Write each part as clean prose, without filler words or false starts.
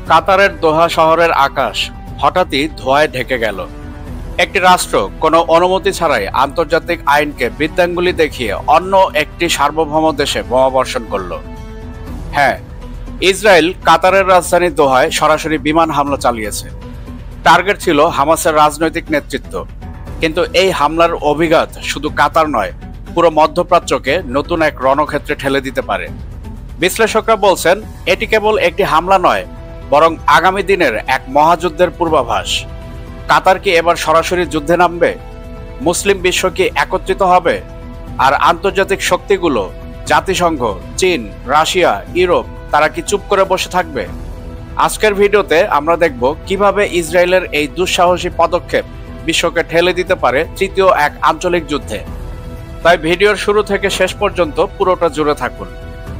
কাতারের দোহা শহরের আকাশ হঠাৎই ধোঁয়ায় ঢেকে গেল। একটি রাষ্ট্র কোনো অনুমতি ছাড়াই আন্তর্জাতিক আইনকে বৃদ্ধাঙ্গুলি দেখিয়ে অন্য একটি সার্বভৌম দেশে বোমাবর্ষণ করল। হ্যাঁ, ইসরায়েল কাতারের রাজধানী দোহায় সরাসরি বিমান হামলা চালিয়েছে। টার্গেট ছিল হামাসের রাজনৈতিক নেতৃত্ব। কিন্তু এই হামলার অভিঘাত শুধু কাতার নয়, পুরো মধ্যপ্রাচ্যকে নতুন এক রণক্ষেত্রে ঠেলে দিতে পারে। বিশ্লেষকরা বলছেন, এটি কেবল একটি হামলা নয়, বরং আগামী দিনের এক মহাযুদ্ধের পূর্বাভাস। কাতার কি এবার সরাসরি যুদ্ধে নামবে? মুসলিম বিশ্ব কি একত্রিত হবে? আর আন্তর্জাতিক শক্তিগুলো, জাতিসংঘ, চীন, রাশিয়া, ইউরোপ, তারা কি চুপ করে বসে থাকবে? আজকের ভিডিওতে আমরা দেখব কিভাবে ইসরায়েলের এই দুঃসাহসী পদক্ষেপ বিশ্বকে ঠেলে দিতে পারে তৃতীয় এক আঞ্চলিক যুদ্ধে। তাই ভিডিওর শুরু থেকে শেষ পর্যন্ত পুরোটা জুড়ে থাকুন।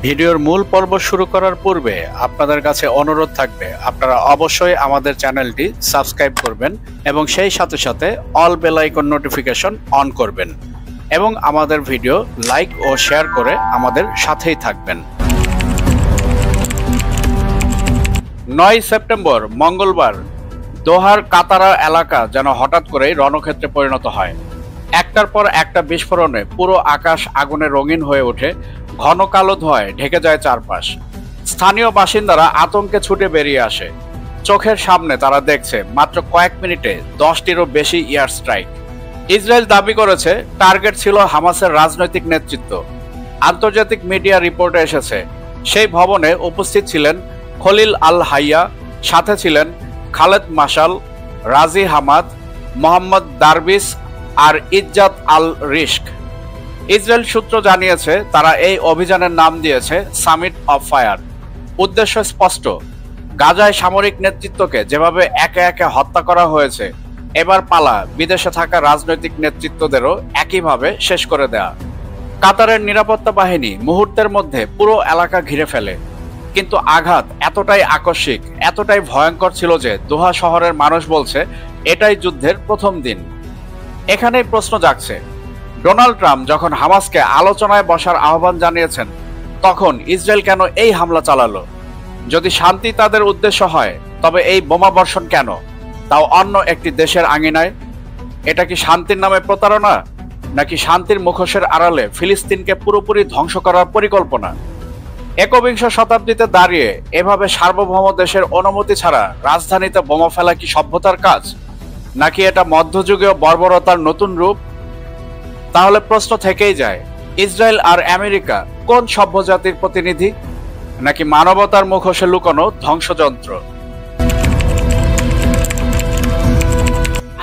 ভিডিওর মূল পর্ব শুরু করার পূর্বে আপনাদের কাছে অনুরোধ থাকবে, আপনারা অবশ্যই আমাদের চ্যানেলটি সাবস্ক্রাইব করবেন এবং সেই সাথে সাথে all bell icon notification on করবেন এবং আমাদের ভিডিও লাইক ও শেয়ার করে আমাদের সাথেই থাকবেন। 9 সেপ্টেম্বর মঙ্গলবার দোহার কাতারা এলাকা যেন হঠাৎ করেই রণক্ষেত্রে পরিণত হয়। একটার পর একটা বিস্ফোরণে পুরো আকাশ আগুনে রঙিন হয়ে ওঠে, ঘন কালো ধোঁয়ায় ঢেকে যায় চারপাশ। স্থানীয় বাসিন্দারা আতঙ্কে ছুটে বেরিয়ে আসে। চোখের সামনে তারা দেখছে মাত্র কয়েক মিনিটে 10টিরও বেশি এয়ার স্ট্রাইক। ইসরায়েল দাবি করেছে টার্গেট ছিল হামাসের রাজনৈতিক নেতৃত্ব। আন্তর্জাতিক মিডিয়া রিপোর্টে এসেছে, সেই ভবনে উপস্থিত ছিলেন খলিল আল হাইয়া, সাথে ছিলেন খালেদ মাশাল, রাজি হামাদ, মোহাম্মদ দারবিস আর ইজ্জাত আল রিস্ক। ইসরায়েল সূত্র জানিয়েছে, তারা এই অভিযানের নাম দিয়েছে সামিট অফ ফায়ার। উদ্দেশ্য স্পষ্ট, গাজায় সামরিক নেতৃত্বকে যেভাবে একে একে হত্যা করা হয়েছে, এবার পালা বিদেশে থাকা রাজনৈতিক নেতৃত্বদেরও একইভাবে শেষ করে দেয়া। কাতারের নিরাপত্তা বাহিনী মুহূর্তের মধ্যে পুরো এলাকা ঘিরে ফেলে। কিন্তু আঘাত এতটাই আকস্মিক, এতটাই ভয়ঙ্কর ছিল যে দোহা শহরের মানুষ বলছে এটাই যুদ্ধের প্রথম দিন। এখানেই প্রশ্ন জাগছে, ডোনাল্ড ট্রাম্প যখন হামাসকে আলোচনায় বসার আহ্বান জানিয়েছেন, তখন ইসরায়েল কেন এই হামলা চালালো? যদি শান্তি তাদের উদ্দেশ্য হয়, তবে এই বোমা বর্ষণ কেন, তাও অন্য একটি দেশের আঙিনায়? এটা কি শান্তির নামে প্রতারণা, নাকি শান্তির মুখোশের আড়ালে ফিলিস্তিনকে পুরোপুরি ধ্বংস করার পরিকল্পনা? একবিংশ শতাব্দীতে দাঁড়িয়ে এভাবে সার্বভৌম দেশের অনুমতি ছাড়া রাজধানীতে বোমা ফেলা কি সভ্যতার কাজ, নাকি এটা মধ্যযুগীয় বর্বরতার নতুন রূপ? তাহলে প্রশ্ন থেকেই যায়, ইসরায়েল আর আমেরিকা কোন সভ্য জাতির প্রতিনিধি, নাকি মানবতার মুখোশে লুকানো ধ্বংসযন্ত্র?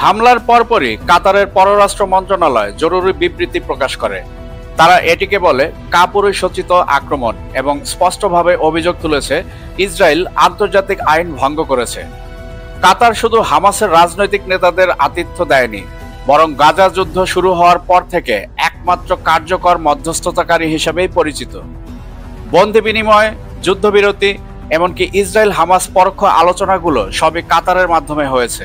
হামলার পরপরই কাতারের পররাষ্ট্র মন্ত্রণালয় জরুরি বিবৃতি প্রকাশ করে। তারা এটিকে বলে কাপুরুষোচিত আক্রমণ এবং স্পষ্টভাবে অভিযোগ তুলেছে ইসরায়েল আন্তর্জাতিক আইন ভঙ্গ করেছে। কাতার শুধু হামাসের রাজনৈতিক নেতাদের আতিথ্য দেয়নি, বরং গাজা যুদ্ধ শুরু হওয়ার পর থেকে একমাত্র কার্যকর মধ্যস্থতাকারী হিসেবেই পরিচিত। বন্দি বিনিময়, যুদ্ধবিরতি, এমনকি ইসরায়েল হামাস পরোক্ষ আলোচনাগুলো সবই কাতারের মাধ্যমে হয়েছে।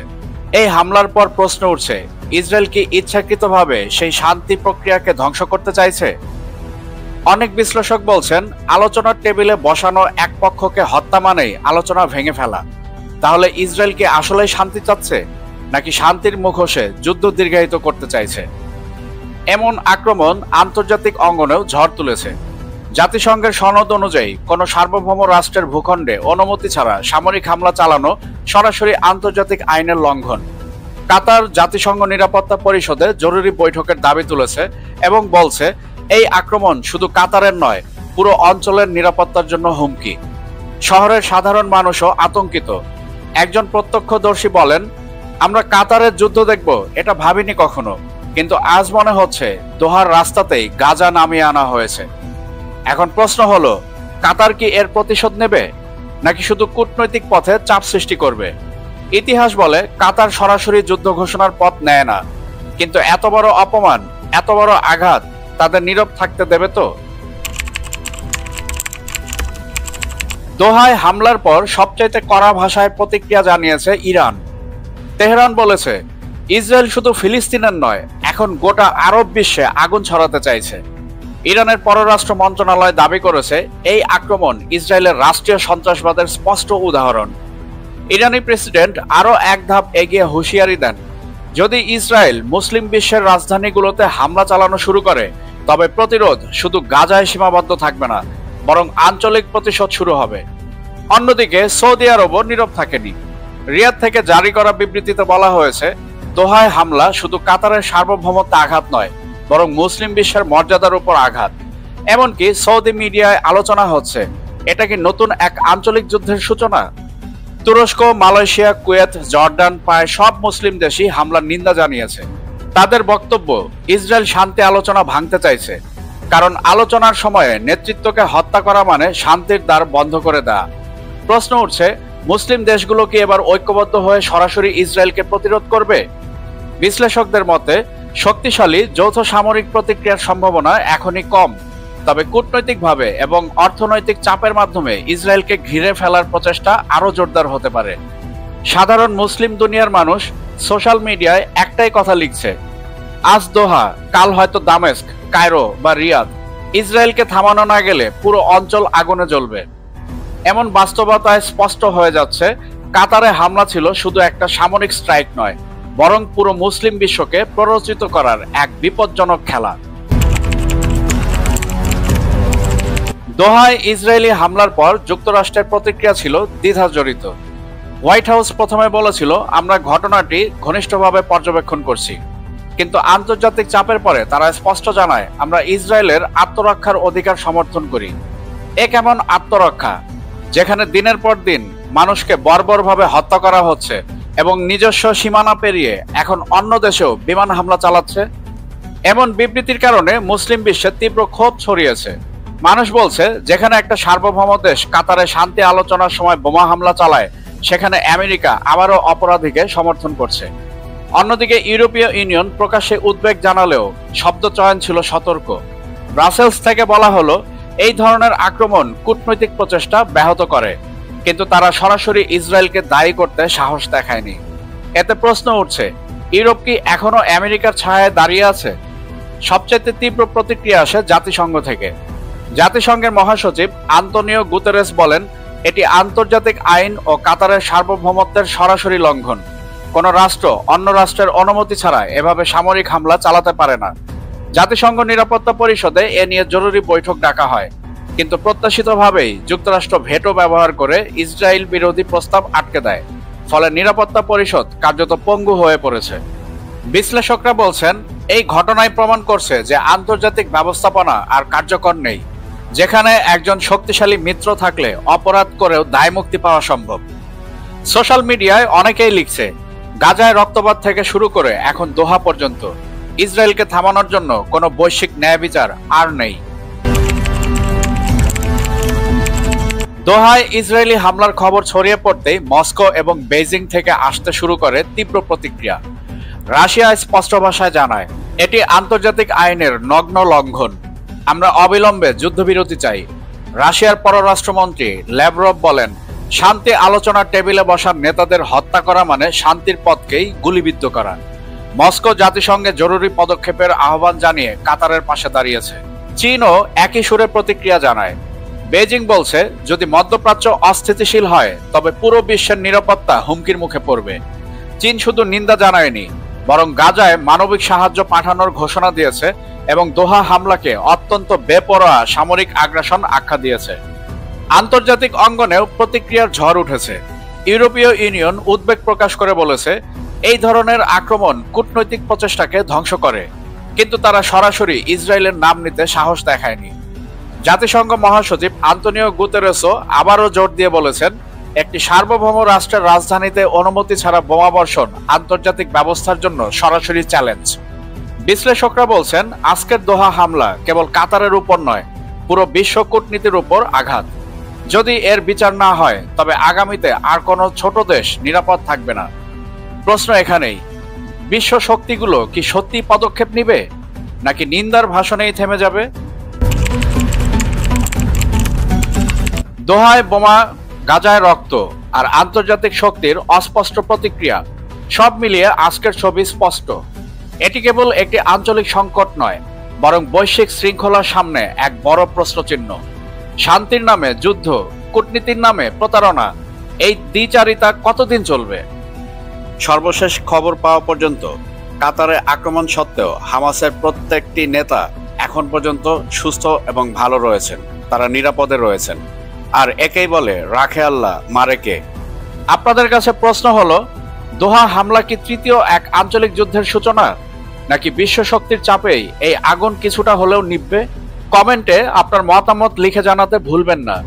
এই হামলার পর প্রশ্ন উঠছে, ইসরায়েল কি ইচ্ছাকৃতভাবে সেই শান্তি প্রক্রিয়াকে ধ্বংস করতে চাইছে? অনেক বিশ্লেষক বলছেন, আলোচনার টেবিলে বসানো এক পক্ষকে হত্যা মানেই আলোচনা ভেঙে ফেলা। তাহলে ইসরায়েল কি আসলেই শান্তি চাচ্ছে, নাকি শান্তির মুখোশে যুদ্ধ দীর্ঘায়িত করতে চাইছে? এমন আক্রমণ আন্তর্জাতিক অঙ্গনেও ঝড় তুলেছে। জাতিসংঘের সনদ অনুযায়ী কোনো সার্বভৌম রাষ্ট্রের ভূখণ্ডে অনুমতি ছাড়া সামরিক হামলা চালানো সরাসরি আন্তর্জাতিক আইনের লঙ্ঘন। কাতার জাতিসংঘ নিরাপত্তা পরিষদে জরুরি বৈঠকের দাবি তুলেছে এবং বলছে, এই আক্রমণ শুধু কাতারের নয়, পুরো অঞ্চলের নিরাপত্তার জন্য হুমকি। শহরের সাধারণ মানুষও আতঙ্কিত। একজন প্রত্যক্ষদর্শী বলেন, আমরা কাতারের যুদ্ধ দেখব এটা ভাবিনি কখনো, কিন্তু আজ মনে হচ্ছে দোহার রাস্তাতেই গাজা নামিয়ে আনা হয়েছে। এখন প্রশ্ন হলো, কাতার কি এর প্রতিশোধ নেবে, নাকি শুধু কূটনৈতিক পথে চাপ সৃষ্টি করবে? ইতিহাস বলে কাতার সরাসরি যুদ্ধ ঘোষণার পথ নেয় না, কিন্তু এত বড় অপমান, এত বড় আঘাত তাদের নীরব থাকতে দেবে তো? দোহায় হামলার পর সবচাইতে কড়া ভাষায় প্রতিক্রিয়া জানিয়েছে ইরান। তেহরান বলেছে, ইসরায়েল শুধু ফিলিস্তিনের নয়, এখন গোটা আরব বিশ্বে আগুন ছড়াতে চাইছে। ইরানের পররাষ্ট্র মন্ত্রণালয় দাবি করেছে এই আক্রমণ ইসরায়েলের রাষ্ট্রীয় সন্ত্রাসবাদের স্পষ্ট উদাহরণ। ইরানি প্রেসিডেন্ট আরও এক ধাপ এগিয়ে হুঁশিয়ারি দেন, যদি ইসরায়েল মুসলিম বিশ্বের রাজধানীগুলোতে হামলা চালানো শুরু করে তবে প্রতিরোধ শুধু গাজায় সীমাবদ্ধ থাকবে না, বরং আঞ্চলিক প্রতিশোধ শুরু হবে। অন্যদিকে সৌদি আরবও নীরব থাকেনি। রিয়াদ থেকে জারি করা বিবৃতিতে বলা হয়েছে, দোহায় হামলা শুধু কাতারের সার্বভৌমত্বে আঘাত নয়, বরং মুসলিম বিশ্বের মর্যাদার উপর আঘাত। এমনকি সৌদি মিডিয়ায় আলোচনা হচ্ছে, এটা কি নতুন এক আঞ্চলিক যুদ্ধের সূচনা? তুরস্ক, মালয়েশিয়া, কুয়েত, জর্ডান প্রায় সব মুসলিম দেশই হামলার নিন্দা জানিয়েছে। তাদের বক্তব্য, ইসরায়েল শান্তি আলোচনা ভাঙতে চাইছে, কারণ আলোচনার সময়ে নেতৃত্বকে হত্যা করা মানে শান্তির দ্বার বন্ধ করে দেয়া। প্রশ্ন উঠছে, মুসলিম দেশগুলো কি এবার ঐক্যবদ্ধ হয়ে সরাসরি ইসরায়েলকে প্রতিরোধ করবে? বিশ্লেষকদের মতে শক্তিশালী যৌথ সামরিক প্রতিক্রিয়ার সম্ভাবনা এখনই কম, তবে কূটনৈতিকভাবে এবং অর্থনৈতিক চাপের মাধ্যমে ইসরায়েলকে ঘিরে ফেলার প্রচেষ্টা আরও জোরদার হতে পারে। সাধারণ মুসলিম দুনিয়ার মানুষ সোশ্যাল মিডিয়ায় একটাই কথা লিখছে, আজ দোহা, কাল হয়তো দামেস্ক, কায়রো বা রিয়াদ। ইসরায়েলকে থামানো না গেলে পুরো অঞ্চল আগুনে জ্বলবে। এমন বাস্তবতায় স্পষ্ট হয়ে যাচ্ছে, কাতারে হামলা ছিল শুধু একটা সামরিক স্ট্রাইক নয়, বরং পুরো মুসলিম বিশ্বকে প্ররোচিত করার এক বিপজ্জনক খেলা। দোহায় ইসরায়েলি হামলার পর যুক্তরাষ্ট্রের প্রতিক্রিয়া ছিল দ্বিধাজড়িত। হোয়াইট হাউস প্রথমে বলেছিল, আমরা ঘটনাটি ঘনিষ্ঠভাবে পর্যবেক্ষণ করছি, কিন্তু আন্তর্জাতিক চাপের পরে তারা স্পষ্ট জানায়, আমরা ইসরায়েলের আত্মরক্ষার অধিকার সমর্থন করি। এ কেমন আত্মরক্ষা, যেখানে দিনের পর দিন মানুষকে বর্বরভাবে হত্যা করা হচ্ছে এবং নিজস্ব সীমানা পেরিয়ে এখন অন্য দেশেও বিমান হামলা চালাচ্ছে? এমন বিবৃতির কারণে মুসলিম বিশ্বে তীব্র ক্ষোভ ছড়িয়েছে। মানুষ বলছে, যেখানে একটা সার্বভৌম দেশ কাতারে শান্তি আলোচনার সময় বোমা হামলা চালায়, সেখানে আমেরিকা আবারও অপরাধীকে সমর্থন করছে। অন্যদিকে ইউরোপীয় ইউনিয়ন প্রকাশ্যে উদ্বেগ জানালেও শব্দ চয়ন ছিল সতর্ক। ব্রাসেলস থেকে বলা হলো, এই ধরনের আক্রমণ কূটনৈতিক প্রচেষ্টা ব্যাহত করে, কিন্তু তারা সরাসরি ইসরায়েলকে দায়ী করতে সাহস দেখায়নি। এতে প্রশ্ন উঠছে, ইউরোপ কি এখনো আমেরিকার ছায়ায় দাঁড়িয়ে আছে? সবচেয়ে তীব্র প্রতিক্রিয়া আসে জাতিসংঘ থেকে। জাতিসংঘের মহাসচিব আন্তোনিও গুতেরেস বলেন, এটি আন্তর্জাতিক আইন ও কাতারের সার্বভৌমত্বের সরাসরি লঙ্ঘন। কোন রাষ্ট্র অন্য রাষ্ট্রের অনুমতি ছাড়া এভাবে সামরিক হামলা চালাতে পারে না। জাতিসংঘ নিরাপত্তা পরিষদে এ নিয়ে জরুরি বৈঠক ডাকা হয়, কিন্তু প্রত্যাশিতভাবেই যুক্তরাষ্ট্র ভেটো ব্যবহার করে ইসরায়েল বিরোধী প্রস্তাব আটকে দেয়। ফলে নিরাপত্তা পরিষদ কার্যত পঙ্গু হয়ে পড়েছে। বিশ্লেষকরা বলছেন, এই ঘটনায় প্রমাণ করছে যে আন্তর্জাতিক ব্যবস্থাপনা আর কার্যকর নেই, যেখানে একজন শক্তিশালী মিত্র থাকলে অপরাধ করেও দায়মুক্তি পাওয়া সম্ভব। সোশ্যাল মিডিয়ায় অনেকেই লিখছে, গাজায় রক্তপাত থেকে শুরু করে এখন দোহা পর্যন্ত ইসরায়েলকে থামানোর জন্য কোনো বৈশ্বিক ন্যায় বিচার আর নেই। দোহায় ইসরায়েলি হামলার খবর ছড়িয়ে পড়তেই মস্কো এবং বেইজিং থেকে আসতে শুরু করে তীব্র প্রতিক্রিয়া। রাশিয়া স্পষ্ট ভাষায় জানায়, এটি আন্তর্জাতিক আইনের নগ্ন লঙ্ঘন। আমরা অবিলম্বে যুদ্ধবিরতি চাই। রাশিয়ার পররাষ্ট্রমন্ত্রী ল্যাভরভ বলেন, শান্তি আলোচনার টেবিলে বসার নেতাদের হত্যা করা মানে শান্তির পথকেই গুলিবিদ্ধ করা। মস্কো জাতিসংঘে জরুরি পদক্ষেপের আহ্বান জানিয়ে কাতারের পাশে দাঁড়িয়েছে। চীনও একই সুরে প্রতিক্রিয়া জানায়। বেজিং বলছে, যদি মধ্যপ্রাচ্য অস্থিতিশীল হয় তবে পুরো বিশ্বের নিরাপত্তা হুমকির মুখে পড়বে। চীন শুধু নিন্দা জানায়নি, বরং গাজায় মানবিক সাহায্য পাঠানোর ঘোষণা দিয়েছে এবং দোহা হামলাকে অত্যন্ত বেপরোয়া সামরিক আগ্রাসন আখ্যা দিয়েছে। আন্তর্জাতিক অঙ্গনেও প্রতিক্রিয়ার ঝড় উঠেছে। ইউরোপীয় ইউনিয়ন উদ্বেগ প্রকাশ করে বলেছে, এই ধরনের আক্রমণ কূটনৈতিক প্রচেষ্টাকে ধ্বংস করে, কিন্তু তারা সরাসরি ইসরায়েলের নাম নিতে সাহস দেখায়নি। জাতিসংঘ মহাসচিব আন্তোনিও গুতেরেসও আবারও জোর দিয়ে বলেছেন, একটি সার্বভৌম রাষ্ট্রের রাজধানীতে অনুমতি ছাড়া বোমাবর্ষণ আন্তর্জাতিক ব্যবস্থার জন্য সরাসরি চ্যালেঞ্জ। বিশ্লেষকরা বলছেন, আজকের দোহা হামলা কেবল কাতারের উপর নয়, পুরো বিশ্ব কূটনীতির উপর আঘাত। যদি এর বিচার না হয় তবে আগামীতে আর কোনো ছোট দেশ নিরাপদ থাকবে না। প্রশ্ন এখানেই, বিশ্ব শক্তিগুলো কি সত্যি পদক্ষেপ নিবে, নাকি নিন্দার ভাষণেই থেমে যাবে? দোহায় বোমা, গাজায় রক্ত আর আন্তর্জাতিক শক্তির অস্পষ্ট প্রতিক্রিয়া, সব মিলিয়ে আজকের ছবি স্পষ্ট। এটি কেবল একটি আঞ্চলিক সংকট নয়, বরং বৈশ্বিক শৃঙ্খলার সামনে এক বড় প্রশ্নচিহ্ন। শান্তির নামে যুদ্ধ, কূটনীতির নামে প্রতারণা, এই দ্বিচারিতা কতদিন চলবে? সর্বশেষ খবর পাওয়া পর্যন্ত কাতারে আক্রমণ সত্ত্বেও হামাসের প্রত্যেকটি নেতা এখন পর্যন্ত সুস্থ এবং ভালো রয়েছেন, তারা নিরাপদে রয়েছেন। আর একেই বলে রাখে আল্লাহ মারে কে। আপনাদের কাছে প্রশ্ন হলো, দোহা হামলা কি তৃতীয় এক আঞ্চলিক যুদ্ধের সূচনা, নাকি বিশ্ব শক্তির চাপেই এই আগুন কিছুটা হলেও নিভবে? কমেন্টে আপনার মতামত লিখে জানাতে ভুলবেন না।